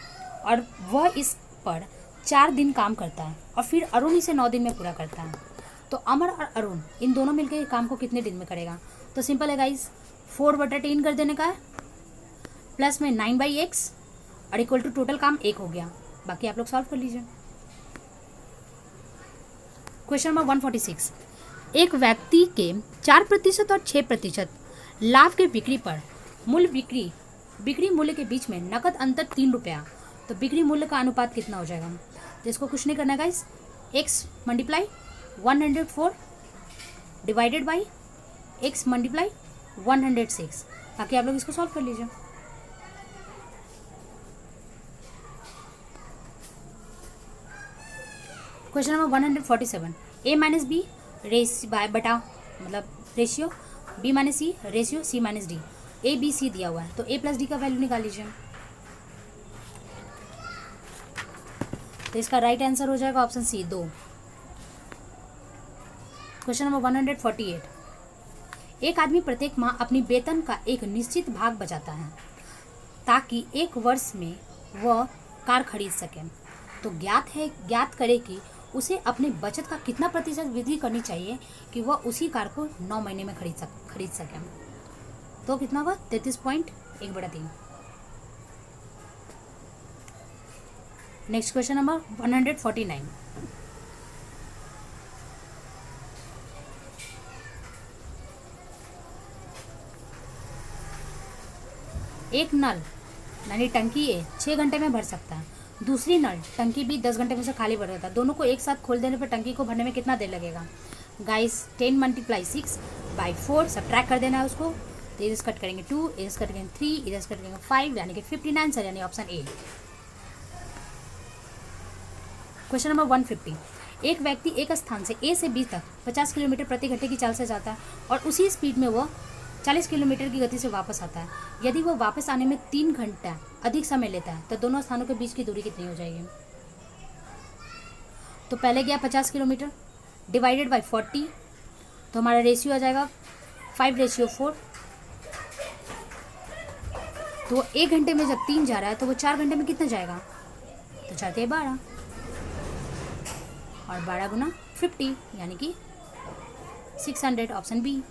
और वह इस पर 4 दिन काम करता है और फिर अरुण इसे 9 दिन में पूरा करता है। तो अमर और अरुण इन दोनों मिलकर काम को कितने दिन में करेगा? तो सिंपल है गाइस, 4/10 कर देने का है, प्लस में 9/x और इक्वल टू टोटल काम 1 हो गया। बाकी आप लोग सॉल्व कर लीजिए। क्वेश्चन नंबर 146, एक व्यक्ति के 4% और 6% लाभ के बिक्री पर बिक्री मूल्य के बीच में नकद अंतर 3 रुपया, तो बिक्री मूल्य का अनुपात कितना हो जाएगा? तो इसको कुछ नहीं करना है guys, x multiply 104 divided by x multiply 106। बाकी आप लोग इसको सॉल्व कर लीजिए। Question number 147, a minus B ratio b minus C ratio c minus D, a b c दिया हुआ है, तो a प्लस डी का वैल्यू निकाल लीजिए। तो इसका राइट आंसर हो जाएगा ऑप्शन सी 2। क्वेश्चन नंबर 148, एक आदमी प्रत्येक माह अपनी वेतन का एक निश्चित भाग बचाता है ताकि एक वर्ष में वह कार खरीद सके। तो ज्ञात करे कि उसे अपने बचत का कितना प्रतिशत वृद्धि करनी चाहिए कि वह उसी कार को 9 महीने में खरीद सके। तो कितना होगा? 33.1/3। नेक्स्ट क्वेश्चन नंबर 149, एक नल यानी टंकी ए 6 घंटे में भर सकता है, दूसरी नल टंकी भी 10 घंटे में से खाली भर सकता है। दोनों को एक साथ खोल देने पर टंकी को भरने में कितना देर लगेगा? गाइस 10 × 6/4 सब्ट्रैक्ट कर देना है उसको। तो इधर कट करेंगे 2, इधर कट करेंगे 3, इधर कट करेंगे 5, यानी कि 59 आंसर, यानी ऑप्शन ए। क्वेश्चन नंबर 150, एक व्यक्ति एक स्थान से ए से बी तक 50 किलोमीटर प्रति घंटे की चाल से जाता है और उसी स्पीड में वह 40 किलोमीटर की गति से वापस आता है। यदि वह वापस आने में 3 घंटा अधिक समय लेता है तो दोनों स्थानों के बीच की दूरी कितनी हो जाएगी? तो पहले गया 50 किलोमीटर डिवाइडेड बाई 40, तो हमारा रेशियो आ जाएगा 5:4। तो 1 घंटे में जब 3 जा रहा है तो वो 4 घंटे में कितना जाएगा? तो 4 × 12 और 12 × 50 यानी कि 600, ऑप्शन बी।